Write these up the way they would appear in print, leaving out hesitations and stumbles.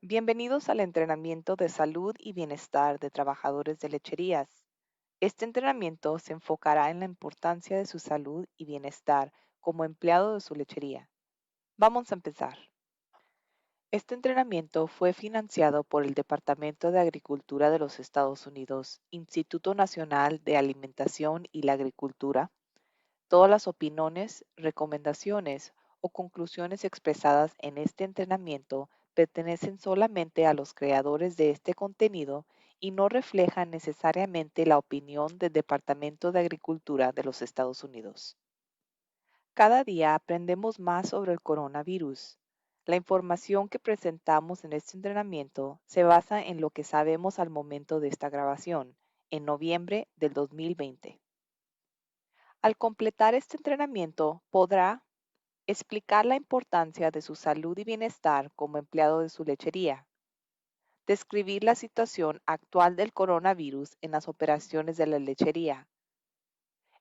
Bienvenidos al entrenamiento de salud y bienestar de trabajadores de lecherías. Este entrenamiento se enfocará en la importancia de su salud y bienestar como empleado de su lechería. Vamos a empezar. Este entrenamiento fue financiado por el Departamento de Agricultura de los Estados Unidos, Instituto Nacional de Alimentación y la Agricultura. Todas las opiniones, recomendaciones o conclusiones expresadas en este entrenamiento pertenecen solamente a los creadores de este contenido y no reflejan necesariamente la opinión del Departamento de Agricultura de los Estados Unidos. Cada día aprendemos más sobre el coronavirus. La información que presentamos en este entrenamiento se basa en lo que sabemos al momento de esta grabación, en noviembre del 2020. Al completar este entrenamiento, podrá explicar la importancia de su salud y bienestar como empleado de su lechería, describir la situación actual del coronavirus en las operaciones de la lechería,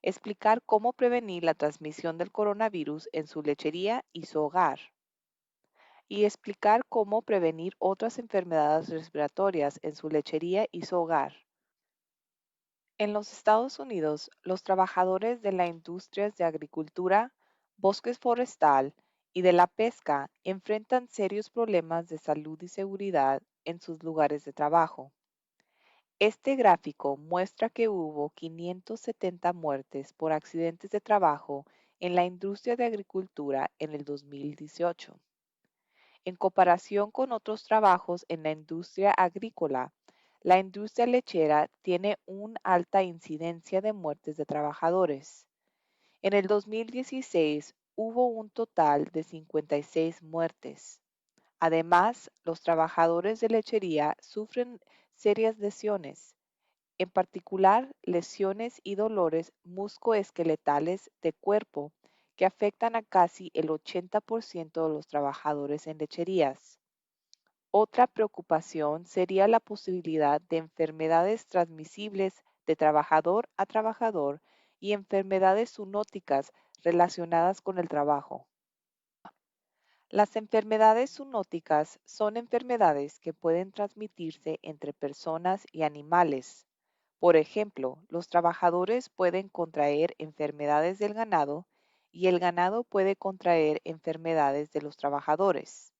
explicar cómo prevenir la transmisión del coronavirus en su lechería y su hogar, y explicar cómo prevenir otras enfermedades respiratorias en su lechería y su hogar. En los Estados Unidos, los trabajadores de las industrias de agricultura, bosques forestal y de la pesca enfrentan serios problemas de salud y seguridad en sus lugares de trabajo. Este gráfico muestra que hubo 570 muertes por accidentes de trabajo en la industria de agricultura en el 2018. En comparación con otros trabajos en la industria agrícola, la industria lechera tiene una alta incidencia de muertes de trabajadores. En el 2016 hubo un total de 56 muertes. Además, los trabajadores de lechería sufren serias lesiones, en particular lesiones y dolores musculoesqueletales de cuerpo que afectan a casi el 80% de los trabajadores en lecherías. Otra preocupación sería la posibilidad de enfermedades transmisibles de trabajador a trabajador y enfermedades zoonóticas relacionadas con el trabajo. Las enfermedades zoonóticas son enfermedades que pueden transmitirse entre personas y animales. Por ejemplo, los trabajadores pueden contraer enfermedades del ganado y el ganado puede contraer enfermedades de los trabajadores.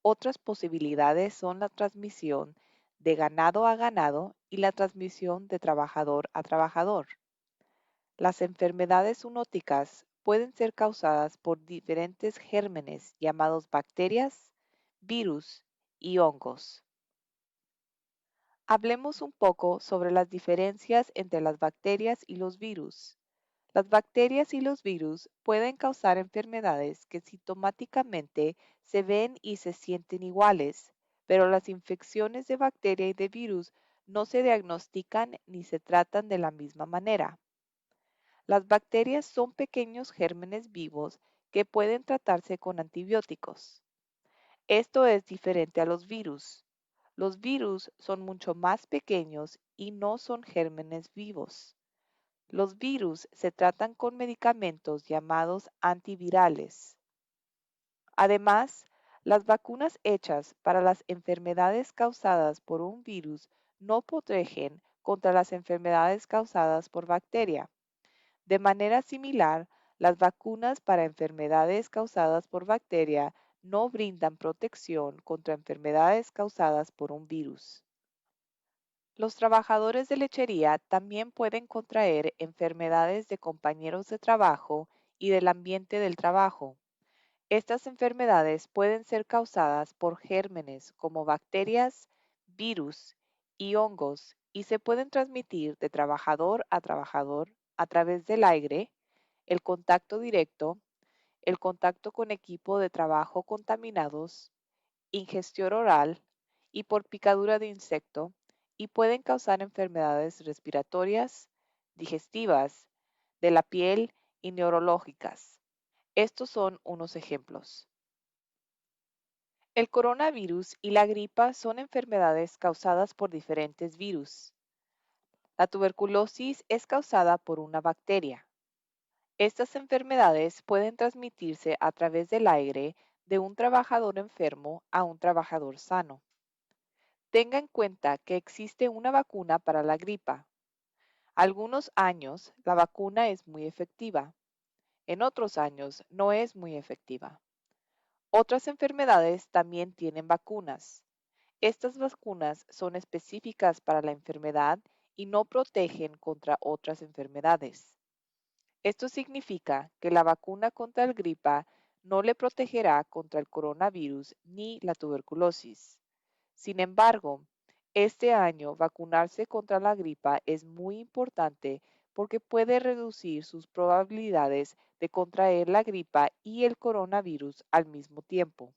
Otras posibilidades son la transmisión de ganado a ganado y la transmisión de trabajador a trabajador. Las enfermedades zoonóticas pueden ser causadas por diferentes gérmenes llamados bacterias, virus y hongos. Hablemos un poco sobre las diferencias entre las bacterias y los virus. Las bacterias y los virus pueden causar enfermedades que sintomáticamente se ven y se sienten iguales, pero las infecciones de bacteria y de virus no se diagnostican ni se tratan de la misma manera. Las bacterias son pequeños gérmenes vivos que pueden tratarse con antibióticos. Esto es diferente a los virus. Los virus son mucho más pequeños y no son gérmenes vivos. Los virus se tratan con medicamentos llamados antivirales. Además, las vacunas hechas para las enfermedades causadas por un virus no protegen contra las enfermedades causadas por bacteria. De manera similar, las vacunas para enfermedades causadas por bacteria no brindan protección contra enfermedades causadas por un virus. Los trabajadores de lechería también pueden contraer enfermedades de compañeros de trabajo y del ambiente del trabajo. Estas enfermedades pueden ser causadas por gérmenes como bacterias, virus y hongos y se pueden transmitir de trabajador a través del aire, el contacto directo, el contacto con equipo de trabajo contaminados, ingestión oral y por picadura de insecto y pueden causar enfermedades respiratorias, digestivas, de la piel y neurológicas. Estos son unos ejemplos. El coronavirus y la gripa son enfermedades causadas por diferentes virus. La tuberculosis es causada por una bacteria. Estas enfermedades pueden transmitirse a través del aire de un trabajador enfermo a un trabajador sano. Tenga en cuenta que existe una vacuna para la gripa. Algunos años la vacuna es muy efectiva, en otros años no es muy efectiva. Otras enfermedades también tienen vacunas. Estas vacunas son específicas para la enfermedad y no protegen contra otras enfermedades. Esto significa que la vacuna contra el gripa no le protegerá contra el coronavirus ni la tuberculosis. Sin embargo, este año vacunarse contra la gripa es muy importante porque puede reducir sus probabilidades de contraer la gripa y el coronavirus al mismo tiempo.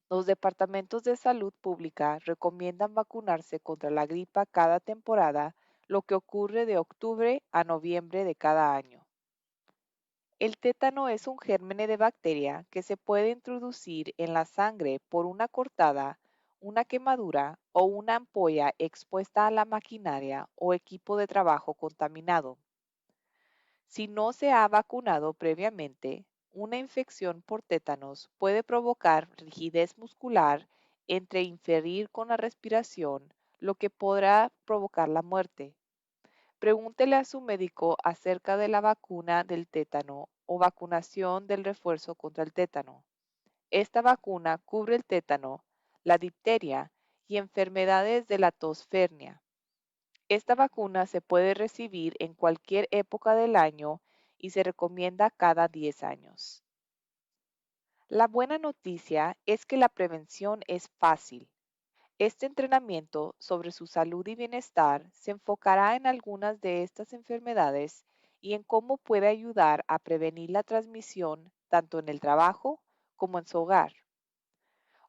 Los departamentos de salud pública recomiendan vacunarse contra la gripa cada temporada, lo que ocurre de octubre a noviembre de cada año. El tétano es un germen de bacteria que se puede introducir en la sangre por una cortada, una quemadura o una ampolla expuesta a la maquinaria o equipo de trabajo contaminado. Si no se ha vacunado previamente, una infección por tétanos puede provocar rigidez muscular entre inferir con la respiración, lo que podrá provocar la muerte. Pregúntele a su médico acerca de la vacuna del tétano o vacunación del refuerzo contra el tétano. Esta vacuna cubre el tétano, la difteria y enfermedades de la tosfernia. Esta vacuna se puede recibir en cualquier época del año y se recomienda cada 10 años. La buena noticia es que la prevención es fácil. Este entrenamiento sobre su salud y bienestar se enfocará en algunas de estas enfermedades y en cómo puede ayudar a prevenir la transmisión tanto en el trabajo como en su hogar.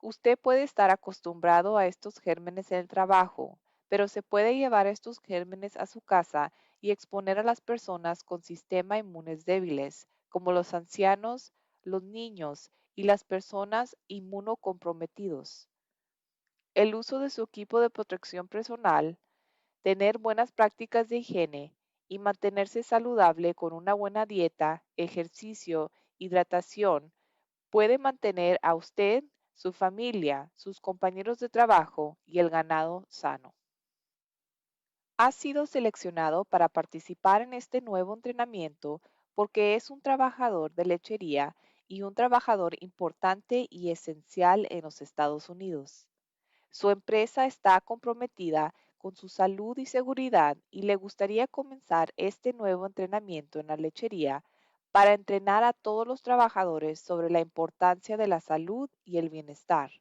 Usted puede estar acostumbrado a estos gérmenes en el trabajo, pero se puede llevar estos gérmenes a su casa y exponer a las personas con sistema inmunes débiles, como los ancianos, los niños y las personas inmunocomprometidos. El uso de su equipo de protección personal, tener buenas prácticas de higiene y mantenerse saludable con una buena dieta, ejercicio, hidratación puede mantener a usted, su familia, sus compañeros de trabajo y el ganado sano. Ha sido seleccionado para participar en este nuevo entrenamiento porque es un trabajador de lechería y un trabajador importante y esencial en los Estados Unidos. Su empresa está comprometida con su salud y seguridad y le gustaría comenzar este nuevo entrenamiento en la lechería para entrenar a todos los trabajadores sobre la importancia de la salud y el bienestar.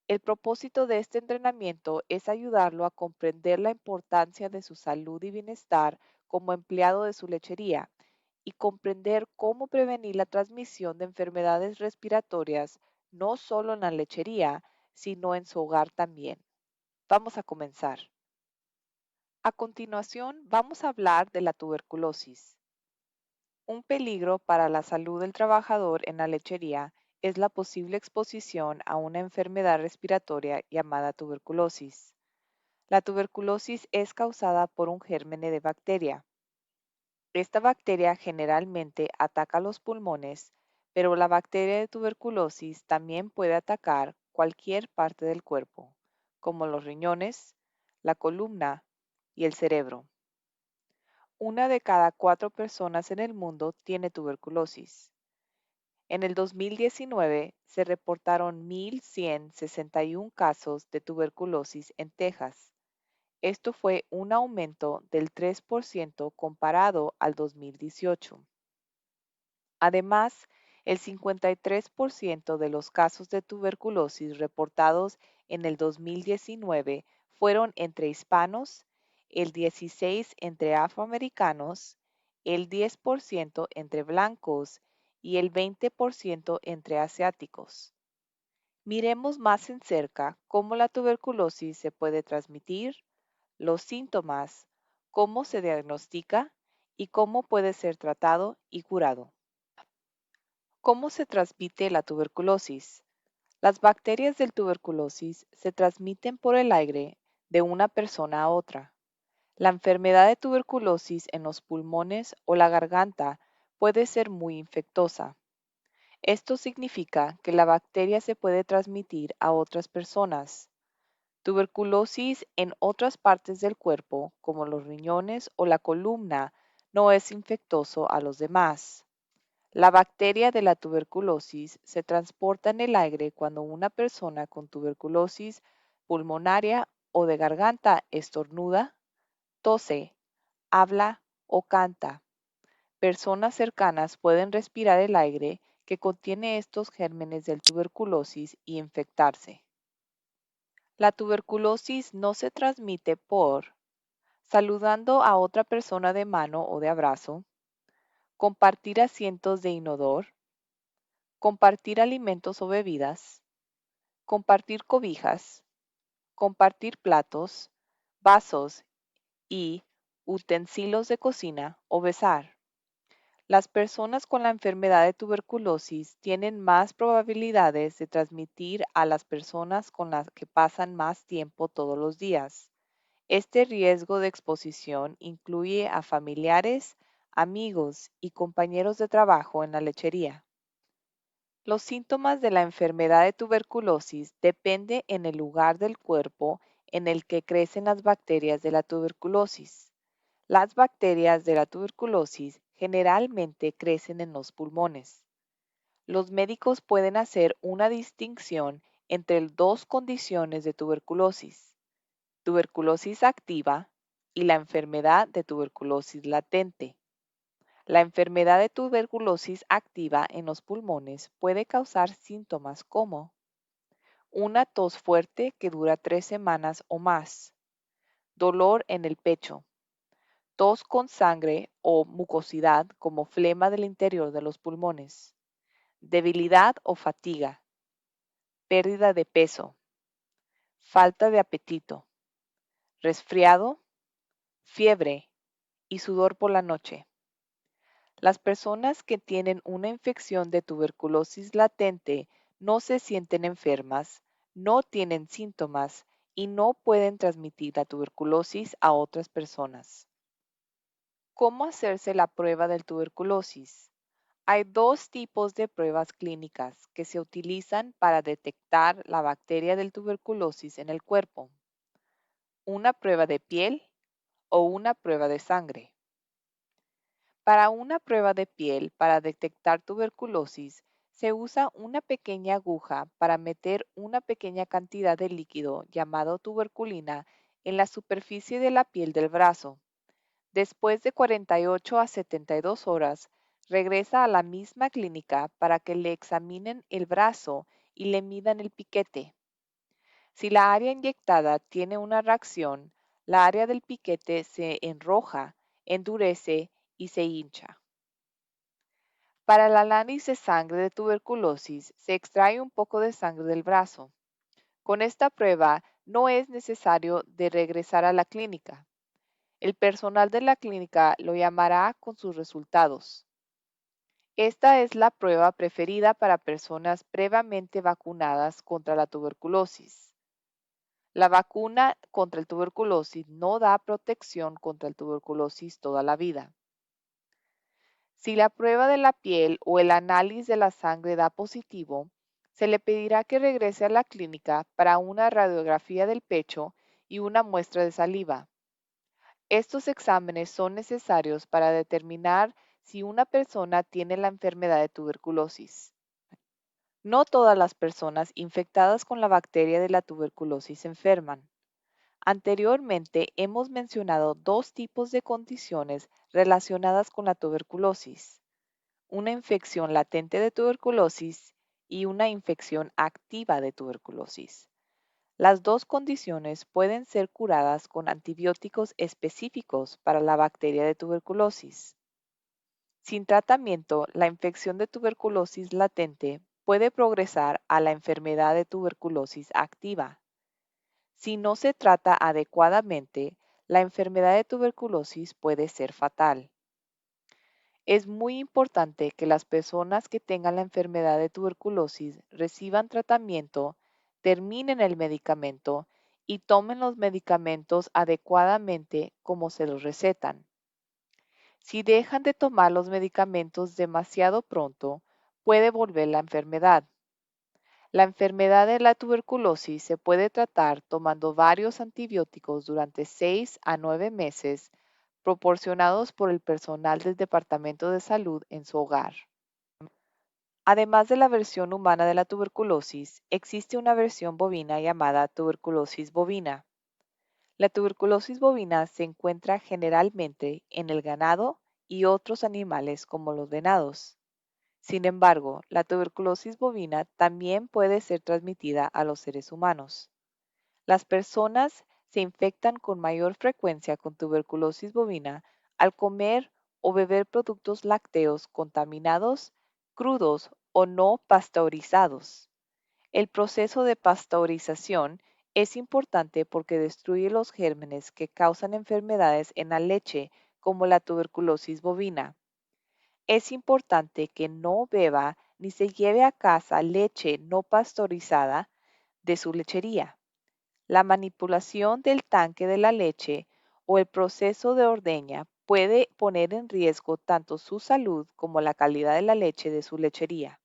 El propósito de este entrenamiento es ayudarlo a comprender la importancia de su salud y bienestar como empleado de su lechería y comprender cómo prevenir la transmisión de enfermedades respiratorias no solo en la lechería, sino en su hogar también. Vamos a comenzar. A continuación, vamos a hablar de la tuberculosis. Un peligro para la salud del trabajador en la lechería es la posible exposición a una enfermedad respiratoria llamada tuberculosis. La tuberculosis es causada por un germen de bacteria. Esta bacteria generalmente ataca los pulmones, pero la bacteria de tuberculosis también puede atacar cualquier parte del cuerpo, como los riñones, la columna y el cerebro. Una de cada 4 personas en el mundo tiene tuberculosis. En el 2019 se reportaron 1.161 casos de tuberculosis en Texas. Esto fue un aumento del 3% comparado al 2018. Además, el 53% de los casos de tuberculosis reportados en el 2019 fueron entre hispanos, el 16% entre afroamericanos, el 10% entre blancos y el 20% entre asiáticos. Miremos más en cerca cómo la tuberculosis se puede transmitir, los síntomas, cómo se diagnostica y cómo puede ser tratado y curado. ¿Cómo se transmite la tuberculosis? Las bacterias del tuberculosis se transmiten por el aire de una persona a otra. La enfermedad de tuberculosis en los pulmones o la garganta puede ser muy infectosa. Esto significa que la bacteria se puede transmitir a otras personas. Tuberculosis en otras partes del cuerpo, como los riñones o la columna, no es infectoso a los demás. La bacteria de la tuberculosis se transporta en el aire cuando una persona con tuberculosis pulmonaria o de garganta estornuda, tose, habla o canta. Personas cercanas pueden respirar el aire que contiene estos gérmenes del tuberculosis y infectarse. La tuberculosis no se transmite por saludando a otra persona de mano o de abrazo, compartir asientos de inodor, compartir alimentos o bebidas, compartir cobijas, compartir platos, vasos y utensilios de cocina o besar. Las personas con la enfermedad de tuberculosis tienen más probabilidades de transmitir a las personas con las que pasan más tiempo todos los días. Este riesgo de exposición incluye a familiares, amigos y compañeros de trabajo en la lechería. Los síntomas de la enfermedad de tuberculosis dependen en el lugar del cuerpo en el que crecen las bacterias de la tuberculosis. Las bacterias de la tuberculosis generalmente crecen en los pulmones. Los médicos pueden hacer una distinción entre dos condiciones de tuberculosis: tuberculosis activa y la enfermedad de tuberculosis latente. La enfermedad de tuberculosis activa en los pulmones puede causar síntomas como una tos fuerte que dura 3 semanas o más, dolor en el pecho, tos con sangre o mucosidad como flema del interior de los pulmones, debilidad o fatiga, pérdida de peso, falta de apetito, resfriado, fiebre y sudor por la noche. Las personas que tienen una infección de tuberculosis latente no se sienten enfermas, no tienen síntomas y no pueden transmitir la tuberculosis a otras personas. ¿Cómo hacerse la prueba de tuberculosis? Hay dos tipos de pruebas clínicas que se utilizan para detectar la bacteria del tuberculosis en el cuerpo: una prueba de piel o una prueba de sangre. Para una prueba de piel para detectar tuberculosis, se usa una pequeña aguja para meter una pequeña cantidad de líquido llamado tuberculina en la superficie de la piel del brazo. Después de 48 a 72 horas, regresa a la misma clínica para que le examinen el brazo y le midan el piquete. Si la área inyectada tiene una reacción, la área del piquete se enroja, endurece y se hincha. Para el análisis de sangre de tuberculosis, se extrae un poco de sangre del brazo. Con esta prueba no es necesario de regresar a la clínica. El personal de la clínica lo llamará con sus resultados. Esta es la prueba preferida para personas previamente vacunadas contra la tuberculosis. La vacuna contra el tuberculosis no da protección contra el tuberculosis toda la vida. Si la prueba de la piel o el análisis de la sangre da positivo, se le pedirá que regrese a la clínica para una radiografía del pecho y una muestra de saliva. Estos exámenes son necesarios para determinar si una persona tiene la enfermedad de tuberculosis. No todas las personas infectadas con la bacteria de la tuberculosis se enferman. Anteriormente hemos mencionado dos tipos de condiciones relacionadas con la tuberculosis: una infección latente de tuberculosis y una infección activa de tuberculosis. Las dos condiciones pueden ser curadas con antibióticos específicos para la bacteria de tuberculosis. Sin tratamiento, la infección de tuberculosis latente puede progresar a la enfermedad de tuberculosis activa. Si no se trata adecuadamente, la enfermedad de tuberculosis puede ser fatal. Es muy importante que las personas que tengan la enfermedad de tuberculosis reciban tratamiento, terminen el medicamento y tomen los medicamentos adecuadamente como se los recetan. Si dejan de tomar los medicamentos demasiado pronto, puede volver la enfermedad. La enfermedad de la tuberculosis se puede tratar tomando varios antibióticos durante 6 a 9 meses proporcionados por el personal del Departamento de Salud en su hogar. Además de la versión humana de la tuberculosis, existe una versión bovina llamada tuberculosis bovina. La tuberculosis bovina se encuentra generalmente en el ganado y otros animales como los venados. Sin embargo, la tuberculosis bovina también puede ser transmitida a los seres humanos. Las personas se infectan con mayor frecuencia con tuberculosis bovina al comer o beber productos lácteos contaminados, crudos o no pasteurizados. El proceso de pasteurización es importante porque destruye los gérmenes que causan enfermedades en la leche, como la tuberculosis bovina. Es importante que no beba ni se lleve a casa leche no pasteurizada de su lechería. La manipulación del tanque de la leche o el proceso de ordeña puede poner en riesgo tanto su salud como la calidad de la leche de su lechería.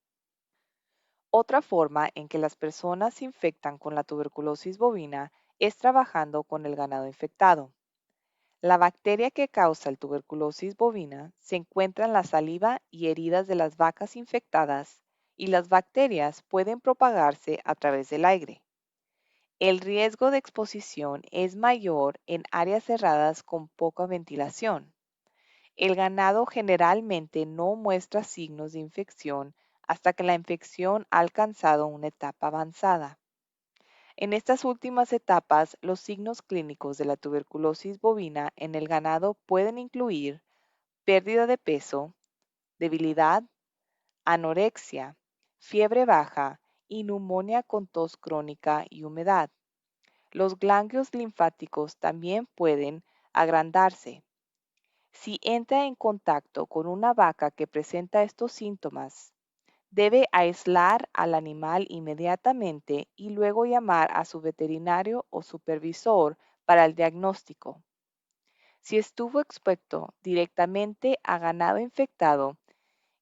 Otra forma en que las personas se infectan con la tuberculosis bovina es trabajando con el ganado infectado. La bacteria que causa el tuberculosis bovina se encuentra en la saliva y heridas de las vacas infectadas y las bacterias pueden propagarse a través del aire. El riesgo de exposición es mayor en áreas cerradas con poca ventilación. El ganado generalmente no muestra signos de infección hasta que la infección ha alcanzado una etapa avanzada. En estas últimas etapas, los signos clínicos de la tuberculosis bovina en el ganado pueden incluir pérdida de peso, debilidad, anorexia, fiebre baja y neumonía con tos crónica y humedad. Los ganglios linfáticos también pueden agrandarse. Si entra en contacto con una vaca que presenta estos síntomas, debe aislar al animal inmediatamente y luego llamar a su veterinario o supervisor para el diagnóstico. Si estuvo expuesto directamente a ganado infectado,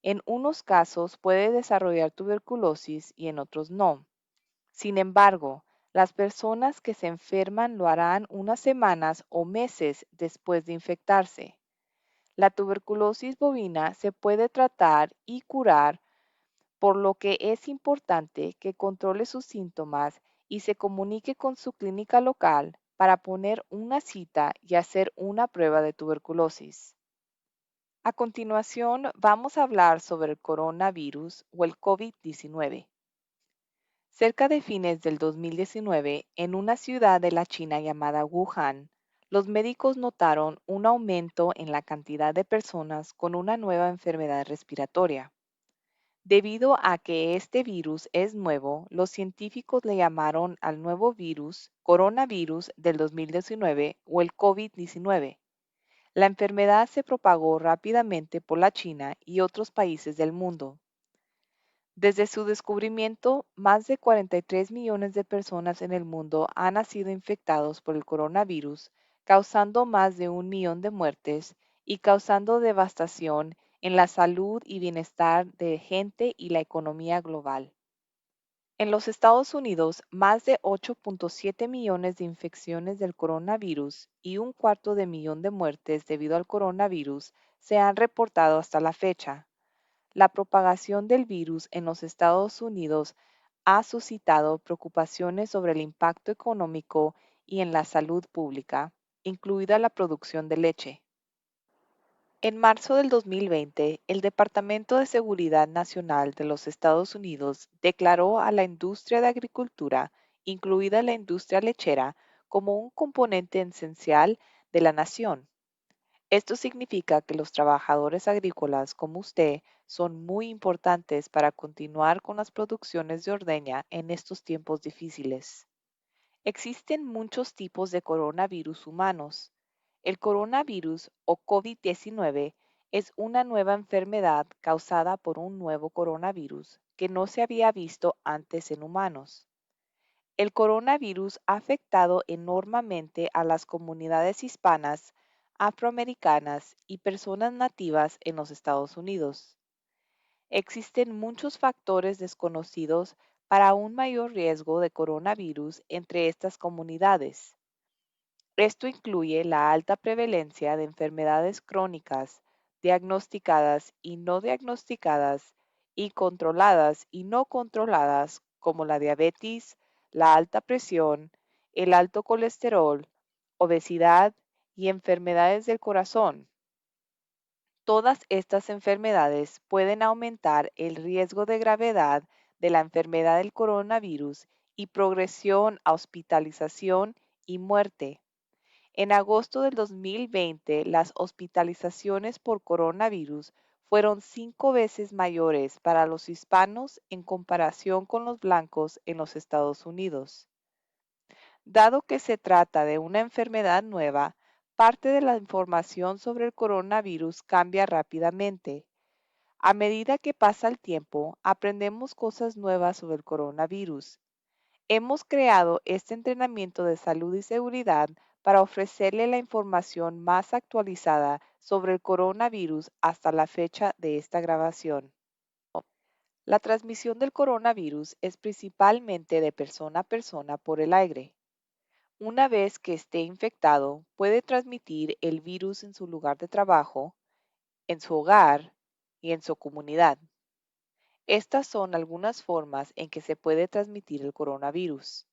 en unos casos puede desarrollar tuberculosis y en otros no. Sin embargo, las personas que se enferman lo harán unas semanas o meses después de infectarse. La tuberculosis bovina se puede tratar y curar, por lo que es importante que controle sus síntomas y se comunique con su clínica local para poner una cita y hacer una prueba de tuberculosis. A continuación, vamos a hablar sobre el coronavirus o el COVID-19. Cerca de fines del 2019, en una ciudad de la China llamada Wuhan, los médicos notaron un aumento en la cantidad de personas con una nueva enfermedad respiratoria. Debido a que este virus es nuevo, los científicos le llamaron al nuevo virus coronavirus del 2019 o el COVID-19. La enfermedad se propagó rápidamente por la China y otros países del mundo. Desde su descubrimiento, más de 43 millones de personas en el mundo han sido infectados por el coronavirus, causando más de 1 millón de muertes y causando devastación en la salud y bienestar de gente y la economía global. En los Estados Unidos, más de 8.7 millones de infecciones del coronavirus y 1/4 de millón de muertes debido al coronavirus se han reportado hasta la fecha. La propagación del virus en los Estados Unidos ha suscitado preocupaciones sobre el impacto económico y en la salud pública, incluida la producción de leche. En marzo del 2020, el Departamento de Seguridad Nacional de los Estados Unidos declaró a la industria de agricultura, incluida la industria lechera, como un componente esencial de la nación. Esto significa que los trabajadores agrícolas como usted son muy importantes para continuar con las producciones de ordeña en estos tiempos difíciles. Existen muchos tipos de coronavirus humanos. El coronavirus o COVID-19 es una nueva enfermedad causada por un nuevo coronavirus que no se había visto antes en humanos. El coronavirus ha afectado enormemente a las comunidades hispanas, afroamericanas y personas nativas en los Estados Unidos. Existen muchos factores desconocidos para un mayor riesgo de coronavirus entre estas comunidades. Esto incluye la alta prevalencia de enfermedades crónicas, diagnosticadas y no diagnosticadas, y controladas y no controladas, como la diabetes, la alta presión, el alto colesterol, obesidad y enfermedades del corazón. Todas estas enfermedades pueden aumentar el riesgo de gravedad de la enfermedad del coronavirus y progresión a hospitalización y muerte. En agosto del 2020, las hospitalizaciones por coronavirus fueron 5 veces mayores para los hispanos en comparación con los blancos en los Estados Unidos. Dado que se trata de una enfermedad nueva, parte de la información sobre el coronavirus cambia rápidamente. A medida que pasa el tiempo, aprendemos cosas nuevas sobre el coronavirus. Hemos creado este entrenamiento de salud y seguridad para ofrecerle la información más actualizada sobre el coronavirus hasta la fecha de esta grabación. La transmisión del coronavirus es principalmente de persona a persona por el aire. Una vez que esté infectado, puede transmitir el virus en su lugar de trabajo, en su hogar y en su comunidad. Estas son algunas formas en que se puede transmitir el coronavirus.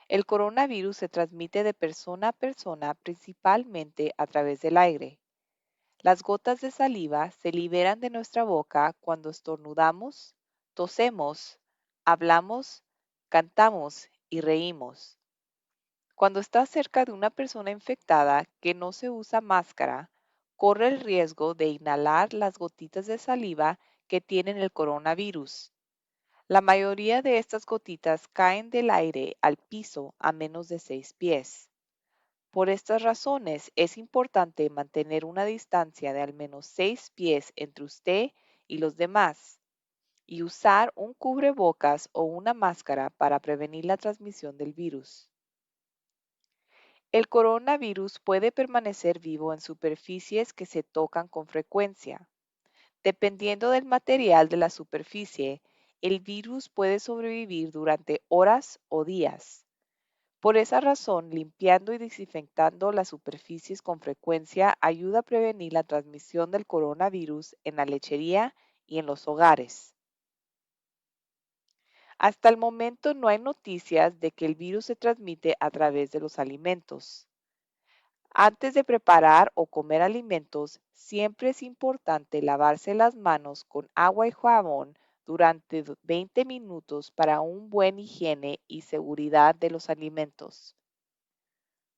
El coronavirus se transmite de persona a persona principalmente a través del aire. Las gotas de saliva se liberan de nuestra boca cuando estornudamos, tosemos, hablamos, cantamos y reímos. Cuando estás cerca de una persona infectada que no se usa máscara, corre el riesgo de inhalar las gotitas de saliva que tienen el coronavirus. La mayoría de estas gotitas caen del aire al piso a menos de 6 pies. Por estas razones es importante mantener una distancia de al menos 6 pies entre usted y los demás y usar un cubrebocas o una máscara para prevenir la transmisión del virus. El coronavirus puede permanecer vivo en superficies que se tocan con frecuencia. Dependiendo del material de la superficie, el virus puede sobrevivir durante horas o días. Por esa razón, limpiando y desinfectando las superficies con frecuencia ayuda a prevenir la transmisión del coronavirus en la lechería y en los hogares. Hasta el momento no hay noticias de que el virus se transmite a través de los alimentos. Antes de preparar o comer alimentos, siempre es importante lavarse las manos con agua y jabón durante 20 minutos para un buen higiene y seguridad de los alimentos.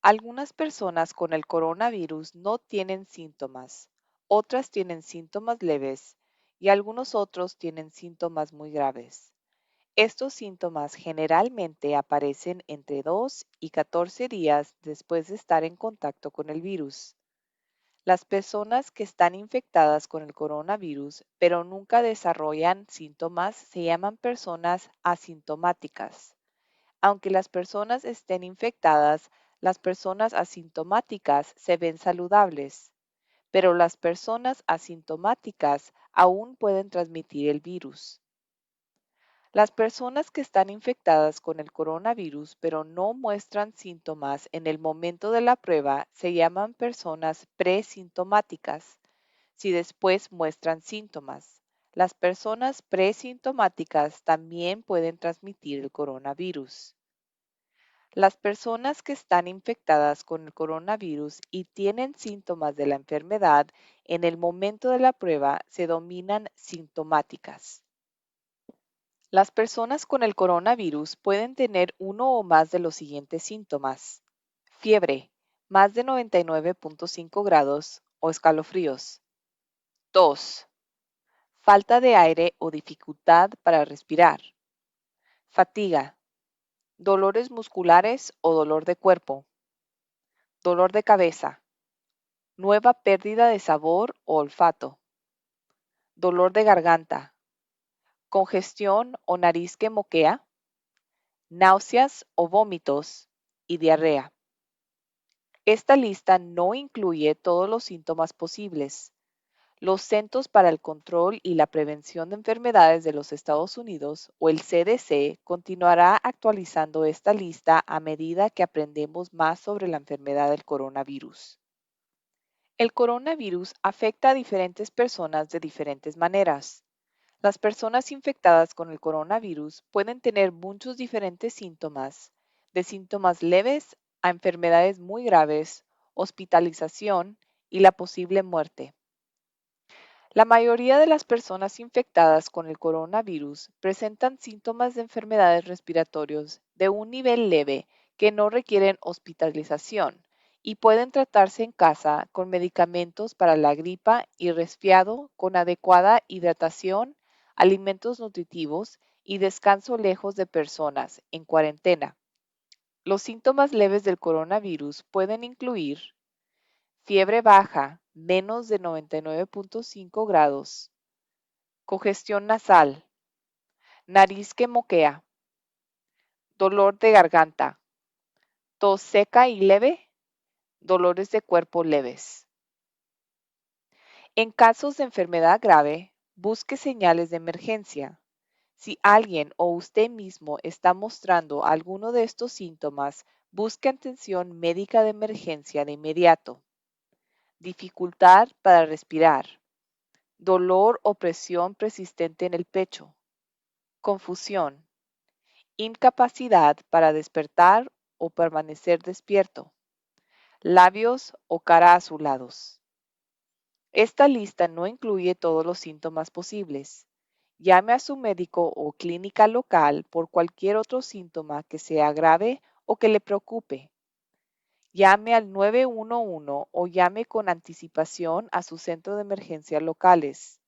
Algunas personas con el coronavirus no tienen síntomas, otras tienen síntomas leves y algunos otros tienen síntomas muy graves. Estos síntomas generalmente aparecen entre 2 y 14 días después de estar en contacto con el virus. Las personas que están infectadas con el coronavirus pero nunca desarrollan síntomas se llaman personas asintomáticas. Aunque las personas estén infectadas, las personas asintomáticas se ven saludables, pero las personas asintomáticas aún pueden transmitir el virus. Las personas que están infectadas con el coronavirus pero no muestran síntomas en el momento de la prueba se llaman personas presintomáticas, si después muestran síntomas. Las personas presintomáticas también pueden transmitir el coronavirus. Las personas que están infectadas con el coronavirus y tienen síntomas de la enfermedad en el momento de la prueba se denominan sintomáticas. Las personas con el coronavirus pueden tener uno o más de los siguientes síntomas: fiebre, más de 99.5 grados o escalofríos; tos, falta de aire o dificultad para respirar; fatiga, dolores musculares o dolor de cuerpo; dolor de cabeza; nueva pérdida de sabor o olfato; dolor de garganta; congestión o nariz que moquea; náuseas o vómitos y diarrea. Esta lista no incluye todos los síntomas posibles. Los Centros para el Control y la Prevención de Enfermedades de los Estados Unidos, o el CDC, continuará actualizando esta lista a medida que aprendemos más sobre la enfermedad del coronavirus. El coronavirus afecta a diferentes personas de diferentes maneras. Las personas infectadas con el coronavirus pueden tener muchos diferentes síntomas, de síntomas leves a enfermedades muy graves, hospitalización y la posible muerte. La mayoría de las personas infectadas con el coronavirus presentan síntomas de enfermedades respiratorias de un nivel leve que no requieren hospitalización y pueden tratarse en casa con medicamentos para la gripa y resfriado con adecuada hidratación, alimentos nutritivos y descanso lejos de personas en cuarentena. Los síntomas leves del coronavirus pueden incluir fiebre baja, menos de 99.5 grados, congestión nasal, nariz que moquea, dolor de garganta, tos seca y leve, dolores de cuerpo leves. En casos de enfermedad grave, busque señales de emergencia. Si alguien o usted mismo está mostrando alguno de estos síntomas, busque atención médica de emergencia de inmediato. Dificultad para respirar, dolor o presión persistente en el pecho, confusión, incapacidad para despertar o permanecer despierto, labios o cara azulados. Esta lista no incluye todos los síntomas posibles. Llame a su médico o clínica local por cualquier otro síntoma que sea grave o que le preocupe. Llame al 911 o llame con anticipación a su centro de emergencia locales.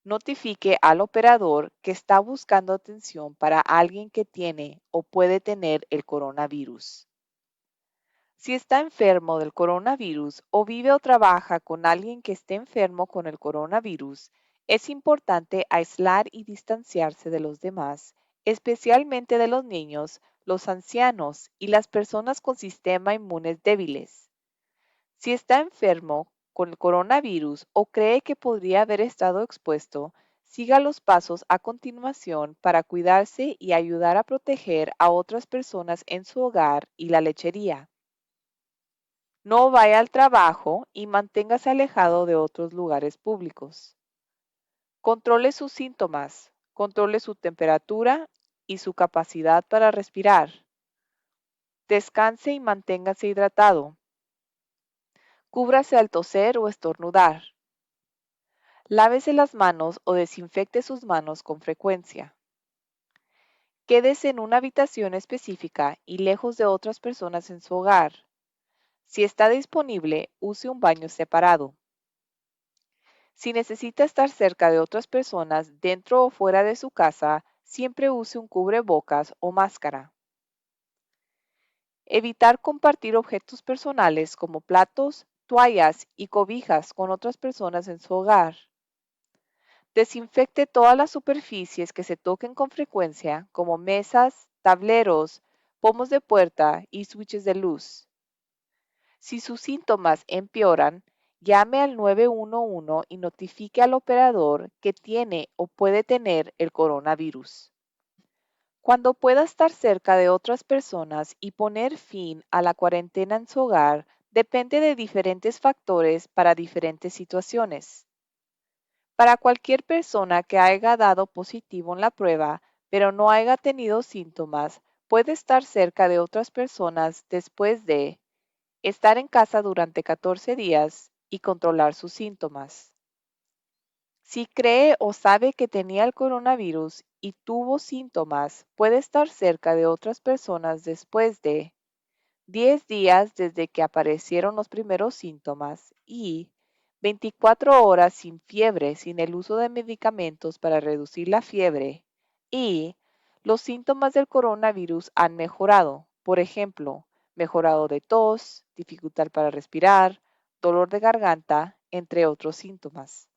Notifique al operador que está buscando atención para alguien que tiene o puede tener el coronavirus. Si está enfermo del coronavirus o vive o trabaja con alguien que esté enfermo con el coronavirus, es importante aislar y distanciarse de los demás, especialmente de los niños, los ancianos y las personas con sistema inmunes débiles. Si está enfermo con el coronavirus o cree que podría haber estado expuesto, siga los pasos a continuación para cuidarse y ayudar a proteger a otras personas en su hogar y la lechería. No vaya al trabajo y manténgase alejado de otros lugares públicos. Controle sus síntomas, controle su temperatura y su capacidad para respirar. Descanse y manténgase hidratado. Cúbrase al toser o estornudar. Lávese las manos o desinfecte sus manos con frecuencia. Quédese en una habitación específica y lejos de otras personas en su hogar. Si está disponible, use un baño separado. Si necesita estar cerca de otras personas dentro o fuera de su casa, siempre use un cubrebocas o máscara. Evitar compartir objetos personales como platos, toallas y cobijas con otras personas en su hogar. Desinfecte todas las superficies que se toquen con frecuencia, como mesas, tableros, pomos de puerta y switches de luz. Si sus síntomas empeoran, llame al 911 y notifique al operador que tiene o puede tener el coronavirus. Cuando pueda estar cerca de otras personas y poner fin a la cuarentena en su hogar, depende de diferentes factores para diferentes situaciones. Para cualquier persona que haya dado positivo en la prueba, pero no haya tenido síntomas, puede estar cerca de otras personas después de estar en casa durante 14 días y controlar sus síntomas. Si cree o sabe que tenía el coronavirus y tuvo síntomas, puede estar cerca de otras personas después de 10 días desde que aparecieron los primeros síntomas y 24 horas sin fiebre, sin el uso de medicamentos para reducir la fiebre y los síntomas del coronavirus han mejorado. Por ejemplo, mejorado de tos, dificultad para respirar, dolor de garganta, entre otros síntomas.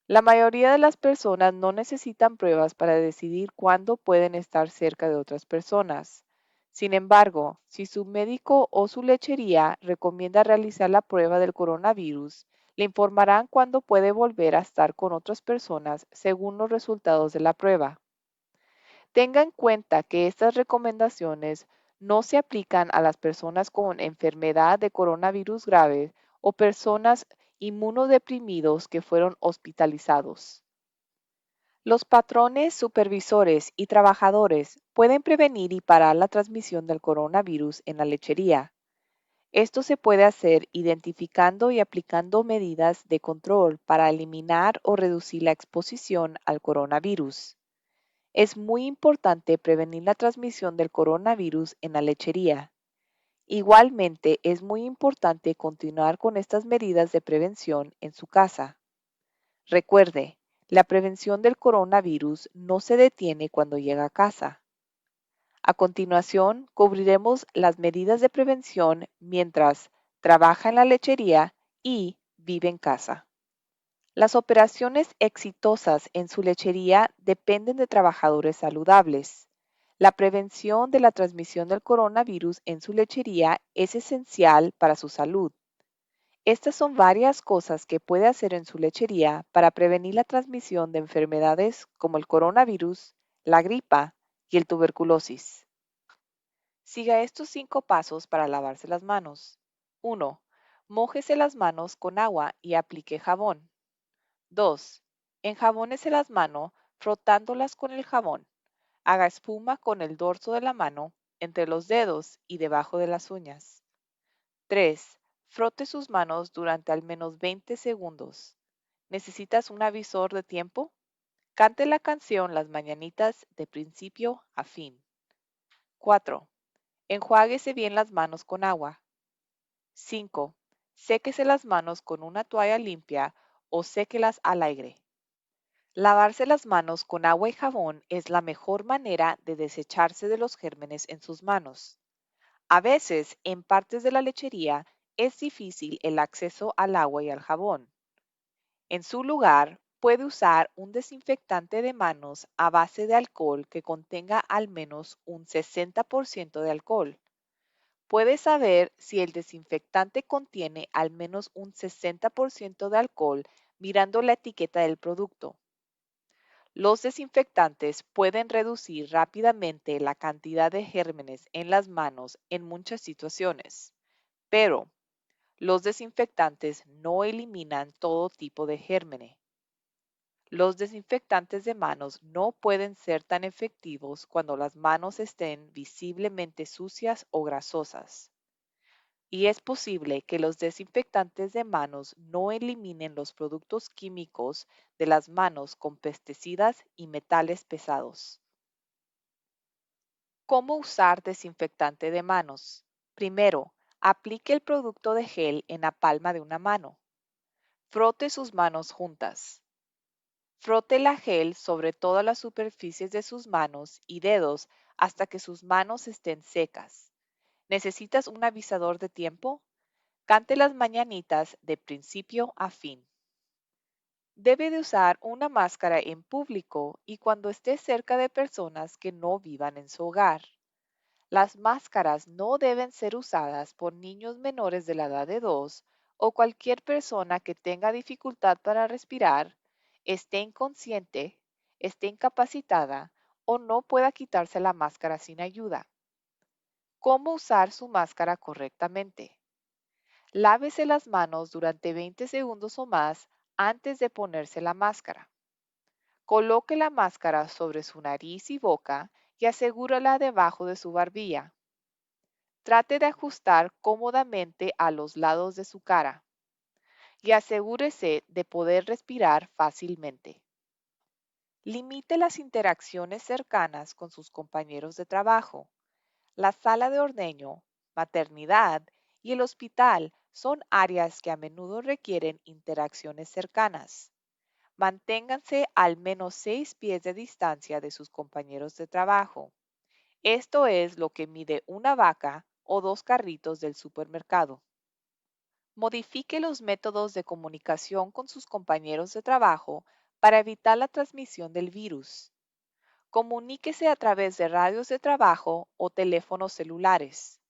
La mayoría de las personas no necesitan pruebas para decidir cuándo pueden estar cerca de otras personas. Sin embargo, si su médico o su lechería recomienda realizar la prueba del coronavirus, Le informarán cuándo puede volver a estar con otras personas según los resultados de la prueba. Tenga en cuenta que estas recomendaciones no se aplican a las personas con enfermedad de coronavirus grave o personas inmunodeprimidos que fueron hospitalizados. Los patrones, supervisores y trabajadores pueden prevenir y parar la transmisión del coronavirus en la lechería. Esto se puede hacer identificando y aplicando medidas de control para eliminar o reducir la exposición al coronavirus. Es muy importante prevenir la transmisión del coronavirus en la lechería. Igualmente, es muy importante continuar con estas medidas de prevención en su casa. Recuerde, la prevención del coronavirus no se detiene cuando llega a casa. A continuación, cubriremos las medidas de prevención mientras trabaja en la lechería y vive en casa. Las operaciones exitosas en su lechería dependen de trabajadores saludables. La prevención de la transmisión del coronavirus en su lechería es esencial para su salud. Estas son varias cosas que puede hacer en su lechería para prevenir la transmisión de enfermedades como el coronavirus, la gripa y el tuberculosis. Siga estos 5 pasos para lavarse las manos. 1. Mójese las manos con agua y aplique jabón. 2. Enjabónese las manos frotándolas con el jabón. Haga espuma con el dorso de la mano, entre los dedos y debajo de las uñas. 3. Frote sus manos durante al menos 20 segundos. ¿Necesitas un avisor de tiempo? Cante la canción Las Mañanitas de principio a fin. 4. Enjuáguese bien las manos con agua. 5. Séquese las manos con una toalla limpia o séquelas al aire. Lavarse las manos con agua y jabón es la mejor manera de desecharse de los gérmenes en sus manos. A veces, en partes de la lechería, es difícil el acceso al agua y al jabón. En su lugar, puede usar un desinfectante de manos a base de alcohol que contenga al menos un 60% de alcohol. Puede saber si el desinfectante contiene al menos un 60% de alcohol mirando la etiqueta del producto. Los desinfectantes pueden reducir rápidamente la cantidad de gérmenes en las manos en muchas situaciones, pero los desinfectantes no eliminan todo tipo de germen. Los desinfectantes de manos no pueden ser tan efectivos cuando las manos estén visiblemente sucias o grasosas. Y es posible que los desinfectantes de manos no eliminen los productos químicos de las manos con pesticidas y metales pesados. ¿Cómo usar desinfectante de manos? Primero, aplique el producto de gel en la palma de una mano. Frote sus manos juntas. Frote la gel sobre todas las superficies de sus manos y dedos hasta que sus manos estén secas. ¿Necesitas un avisador de tiempo? Cante las mañanitas de principio a fin. Debe de usar una máscara en público y cuando esté cerca de personas que no vivan en su hogar. Las máscaras no deben ser usadas por niños menores de la edad de 2 o cualquier persona que tenga dificultad para respirar, esté inconsciente, esté incapacitada o no pueda quitarse la máscara sin ayuda. ¿Cómo usar su máscara correctamente? Lávese las manos durante 20 segundos o más antes de ponerse la máscara. Coloque la máscara sobre su nariz y boca y asegúrala debajo de su barbilla. Trate de ajustar cómodamente a los lados de su cara y asegúrese de poder respirar fácilmente. Limite las interacciones cercanas con sus compañeros de trabajo. La sala de ordeño, maternidad y el hospital son áreas que a menudo requieren interacciones cercanas. Manténganse al menos 6 pies de distancia de sus compañeros de trabajo. Esto es lo que mide una vaca o 2 carritos del supermercado. Modifique los métodos de comunicación con sus compañeros de trabajo para evitar la transmisión del virus. Comuníquese a través de radios de trabajo o teléfonos celulares.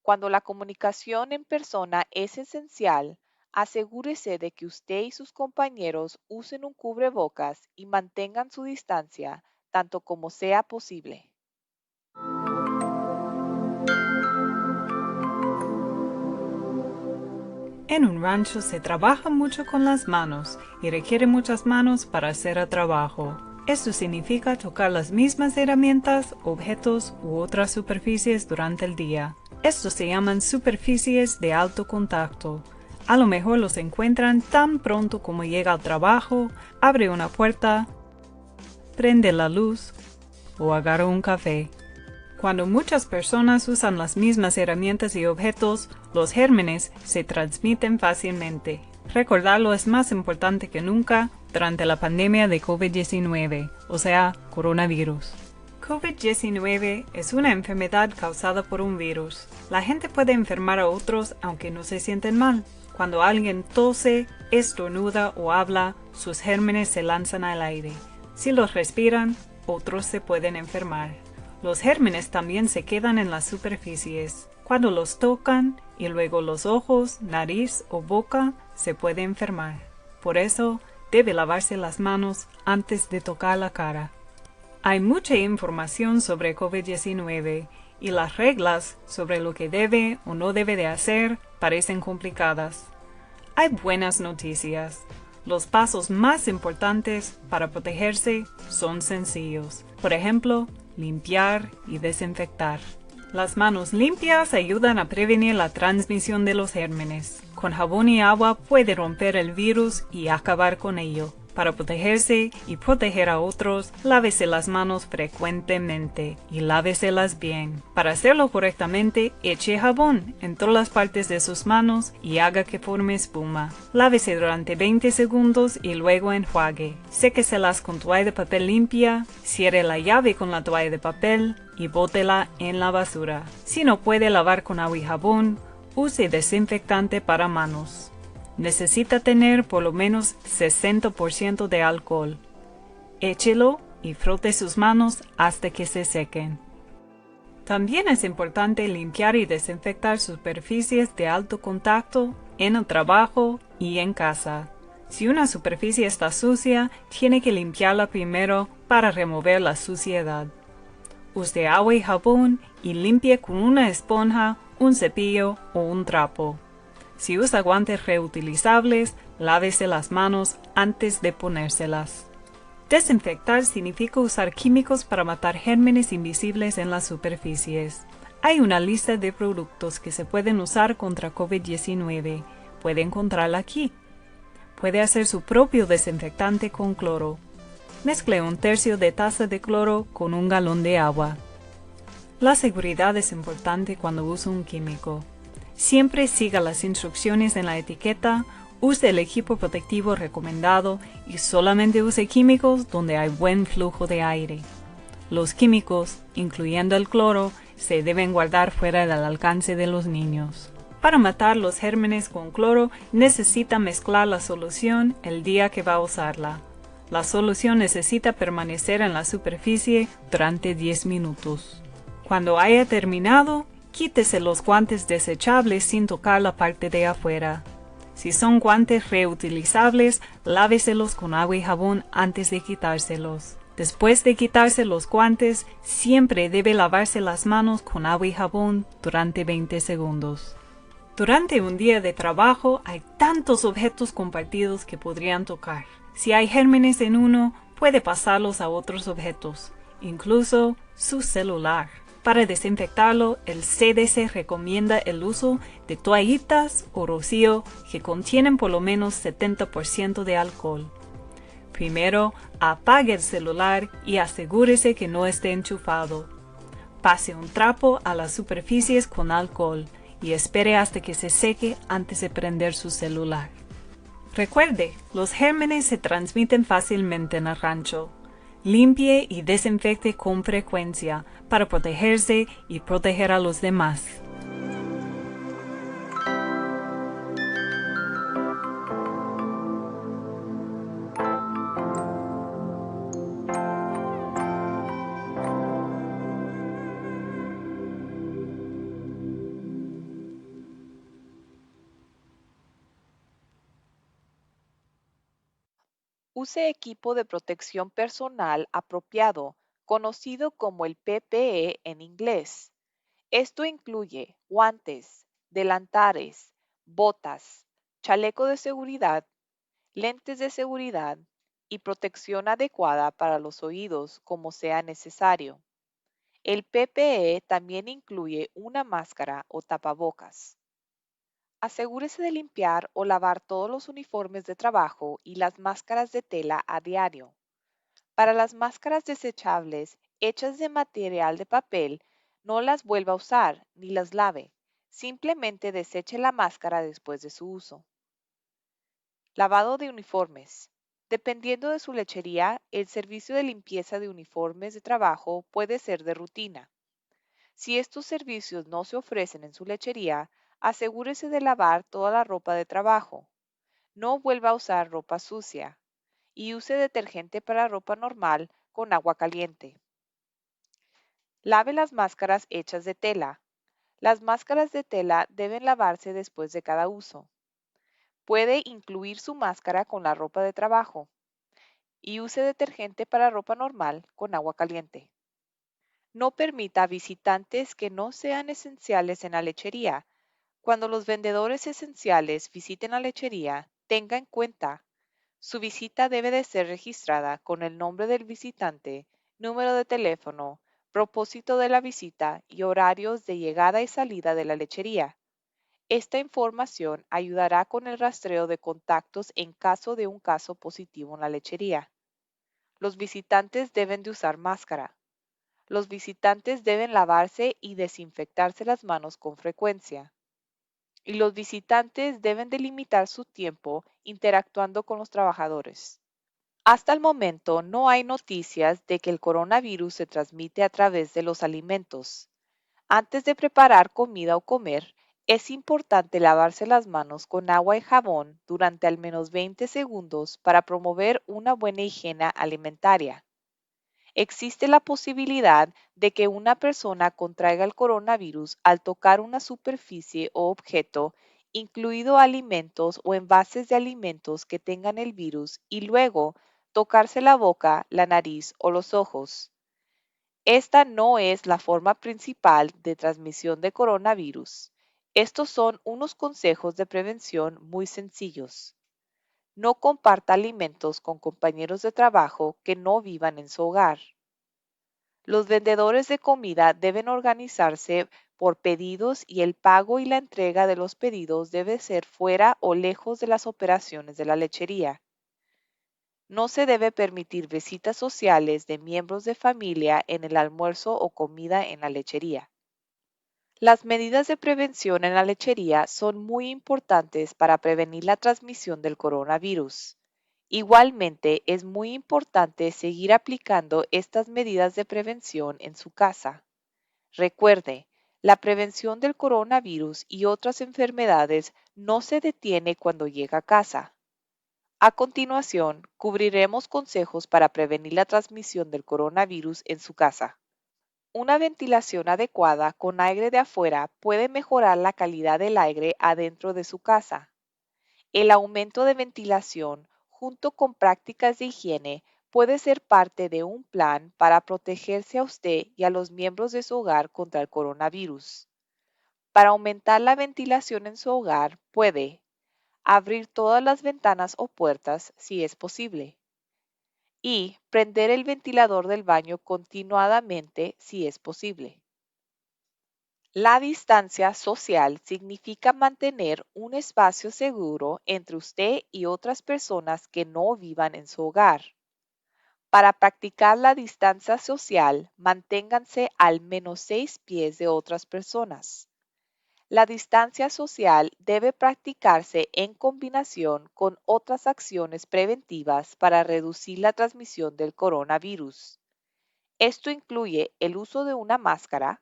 Cuando la comunicación en persona es esencial, Asegúrese de que usted y sus compañeros usen un cubrebocas y mantengan su distancia tanto como sea posible. En un rancho se trabaja mucho con las manos y requiere muchas manos para hacer el trabajo. Esto significa tocar las mismas herramientas, objetos u otras superficies durante el día. Estos se llaman superficies de alto contacto. A lo mejor los encuentran tan pronto como llega al trabajo, abre una puerta, prende la luz o agarra un café. Cuando muchas personas usan las mismas herramientas y objetos, los gérmenes se transmiten fácilmente. Recordarlo es más importante que nunca durante la pandemia de COVID-19, o sea, coronavirus. COVID-19 es una enfermedad causada por un virus. La gente puede enfermar a otros aunque no se sienten mal. Cuando alguien tose, estornuda o habla, sus gérmenes se lanzan al aire. Si los respiran, otros se pueden enfermar. Los gérmenes también se quedan en las superficies. Cuando los tocan y luego los ojos, nariz o boca, se puede enfermar. Por eso, debe lavarse las manos antes de tocar la cara. Hay mucha información sobre COVID-19 y las reglas sobre lo que debe o no debe de hacer parecen complicadas. Hay buenas noticias. Los pasos más importantes para protegerse son sencillos. Por ejemplo, limpiar y desinfectar. Las manos limpias ayudan a prevenir la transmisión de los gérmenes. Con jabón y agua puede romper el virus y acabar con ello. Para protegerse y proteger a otros, lávese las manos frecuentemente y láveselas bien. Para hacerlo correctamente, eche jabón en todas las partes de sus manos y haga que forme espuma. Lávese durante 20 segundos y luego enjuague. Séqueselas con toalla de papel limpia, cierre la llave con la toalla de papel y bótela en la basura. Si no puede lavar con agua y jabón, use desinfectante para manos. Necesita tener por lo menos 60% de alcohol. Échelo y frote sus manos hasta que se sequen. También es importante limpiar y desinfectar superficies de alto contacto en el trabajo y en casa. Si una superficie está sucia, tiene que limpiarla primero para remover la suciedad. Use agua y jabón y limpie con una esponja, un cepillo o un trapo. Si usa guantes reutilizables, lávese las manos antes de ponérselas. Desinfectar significa usar químicos para matar gérmenes invisibles en las superficies. Hay una lista de productos que se pueden usar contra COVID-19. Puede encontrarla aquí. Puede hacer su propio desinfectante con cloro. Mezcle 1/3 de taza de cloro con 1 galón de agua. La seguridad es importante cuando usa un químico. Siempre siga las instrucciones en la etiqueta, use el equipo protectivo recomendado y solamente use químicos donde hay buen flujo de aire. Los químicos, incluyendo el cloro, se deben guardar fuera del alcance de los niños. Para matar los gérmenes con cloro, necesita mezclar la solución el día que va a usarla. La solución necesita permanecer en la superficie durante 10 minutos. Cuando haya terminado, quítese los guantes desechables sin tocar la parte de afuera. Si son guantes reutilizables, láveselos con agua y jabón antes de quitárselos. Después de quitarse los guantes, siempre debe lavarse las manos con agua y jabón durante 20 segundos. Durante un día de trabajo hay tantos objetos compartidos que podrían tocar. Si hay gérmenes en uno, puede pasarlos a otros objetos, incluso su celular. Para desinfectarlo, el CDC recomienda el uso de toallitas o rocío que contienen por lo menos 70% de alcohol. Primero, apague el celular y asegúrese que no esté enchufado. Pase un trapo a las superficies con alcohol y espere hasta que se seque antes de prender su celular. Recuerde, los gérmenes se transmiten fácilmente en el rancho. Limpie y desinfecte con frecuencia para protegerse y proteger a los demás. Use equipo de protección personal apropiado, conocido como el PPE en inglés. Esto incluye guantes, delantares, botas, chaleco de seguridad, lentes de seguridad y protección adecuada para los oídos como sea necesario. El PPE también incluye una máscara o tapabocas. Asegúrese de limpiar o lavar todos los uniformes de trabajo y las máscaras de tela a diario. Para las máscaras desechables hechas de material de papel, no las vuelva a usar ni las lave. Simplemente deseche la máscara después de su uso. Lavado de uniformes. Dependiendo de su lechería, el servicio de limpieza de uniformes de trabajo puede ser de rutina. Si estos servicios no se ofrecen en su lechería, asegúrese de lavar toda la ropa de trabajo. No vuelva a usar ropa sucia y use detergente para ropa normal con agua caliente. Lave las máscaras hechas de tela. Las máscaras de tela deben lavarse después de cada uso. Puede incluir su máscara con la ropa de trabajo y use detergente para ropa normal con agua caliente. No permita visitantes que no sean esenciales en la lechería. Cuando los vendedores esenciales visiten la lechería, tenga en cuenta, su visita debe de ser registrada con el nombre del visitante, número de teléfono, propósito de la visita y horarios de llegada y salida de la lechería. Esta información ayudará con el rastreo de contactos en caso de un caso positivo en la lechería. Los visitantes deben de usar máscara. Los visitantes deben lavarse y desinfectarse las manos con frecuencia. Y los visitantes deben delimitar su tiempo interactuando con los trabajadores. Hasta el momento no hay noticias de que el coronavirus se transmite a través de los alimentos. Antes de preparar comida o comer, es importante lavarse las manos con agua y jabón durante al menos 20 segundos para promover una buena higiene alimentaria. Existe la posibilidad de que una persona contraiga el coronavirus al tocar una superficie o objeto, incluido alimentos o envases de alimentos que tengan el virus, y luego tocarse la boca, la nariz o los ojos. Esta no es la forma principal de transmisión de coronavirus. Estos son unos consejos de prevención muy sencillos. No comparta alimentos con compañeros de trabajo que no vivan en su hogar. Los vendedores de comida deben organizarse por pedidos y el pago y la entrega de los pedidos debe ser fuera o lejos de las operaciones de la lechería. No se debe permitir visitas sociales de miembros de familia en el almuerzo o comida en la lechería. Las medidas de prevención en la lechería son muy importantes para prevenir la transmisión del coronavirus. Igualmente, es muy importante seguir aplicando estas medidas de prevención en su casa. Recuerde, la prevención del coronavirus y otras enfermedades no se detiene cuando llega a casa. A continuación, cubriremos consejos para prevenir la transmisión del coronavirus en su casa. Una ventilación adecuada con aire de afuera puede mejorar la calidad del aire adentro de su casa. El aumento de ventilación, junto con prácticas de higiene, puede ser parte de un plan para protegerse a usted y a los miembros de su hogar contra el coronavirus. Para aumentar la ventilación en su hogar, puede abrir todas las ventanas o puertas si es posible y prender el ventilador del baño continuadamente si es posible. La distancia social significa mantener un espacio seguro entre usted y otras personas que no vivan en su hogar. Para practicar la distancia social, manténganse al menos 6 pies de otras personas. La distancia social debe practicarse en combinación con otras acciones preventivas para reducir la transmisión del coronavirus. Esto incluye el uso de una máscara,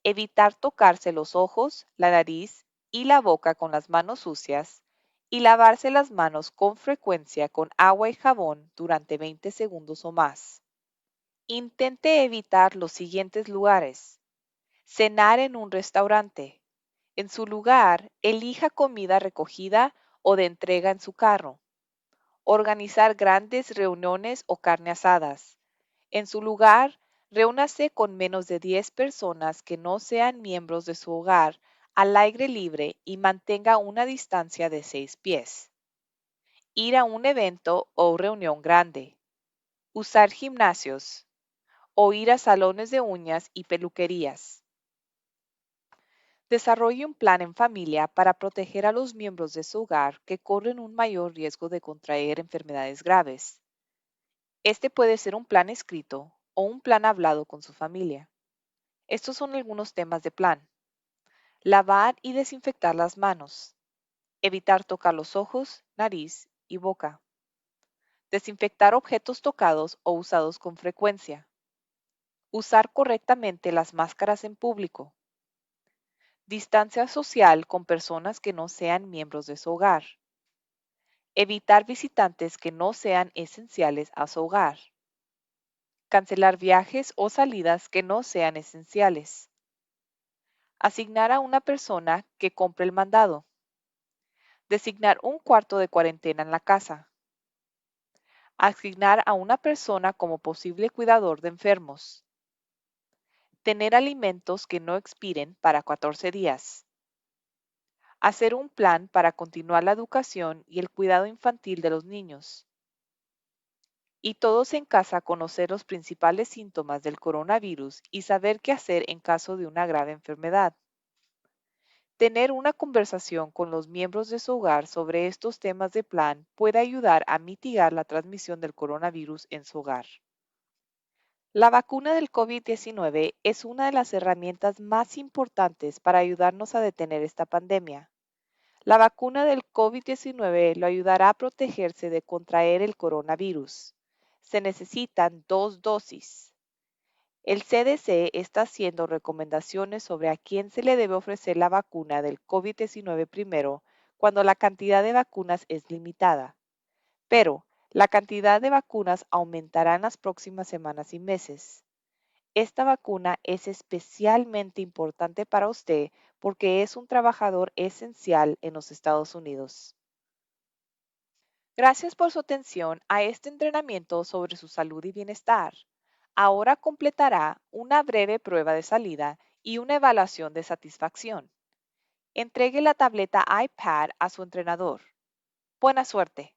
evitar tocarse los ojos, la nariz y la boca con las manos sucias y lavarse las manos con frecuencia con agua y jabón durante 20 segundos o más. Intente evitar los siguientes lugares. Cenar en un restaurante. En su lugar, elija comida recogida o de entrega en su carro. organizar grandes reuniones o carne asadas. En su lugar, reúnase con menos de 10 personas que no sean miembros de su hogar al aire libre y mantenga una distancia de 6 pies. Ir a un evento o reunión grande. Usar gimnasios o ir a salones de uñas y peluquerías. Desarrolle un plan en familia para proteger a los miembros de su hogar que corren un mayor riesgo de contraer enfermedades graves. Este puede ser un plan escrito o un plan hablado con su familia. Estos son algunos temas de plan. Lavar y desinfectar las manos. Evitar tocar los ojos, nariz y boca. Desinfectar objetos tocados o usados con frecuencia. Usar correctamente las máscaras en público. Distancia social con personas que no sean miembros de su hogar. Evitar visitantes que no sean esenciales a su hogar. Cancelar viajes o salidas que no sean esenciales. Asignar a una persona que compre el mandado. Designar un cuarto de cuarentena en la casa. Asignar a una persona como posible cuidador de enfermos. Tener alimentos que no expiren para 14 días. Hacer un plan para continuar la educación y el cuidado infantil de los niños. Y todos en casa conocer los principales síntomas del coronavirus y saber qué hacer en caso de una grave enfermedad. Tener una conversación con los miembros de su hogar sobre estos temas de plan puede ayudar a mitigar la transmisión del coronavirus en su hogar. La vacuna del COVID-19 es una de las herramientas más importantes para ayudarnos a detener esta pandemia. La vacuna del COVID-19 lo ayudará a protegerse de contraer el coronavirus. Se necesitan 2 dosis. El CDC está haciendo recomendaciones sobre a quién se le debe ofrecer la vacuna del COVID-19 primero cuando la cantidad de vacunas es limitada. Pero la cantidad de vacunas aumentará en las próximas semanas y meses. Esta vacuna es especialmente importante para usted porque es un trabajador esencial en los Estados Unidos. Gracias por su atención a este entrenamiento sobre su salud y bienestar. Ahora completará una breve prueba de salida y una evaluación de satisfacción. Entregue la tableta iPad a su entrenador. Buena suerte.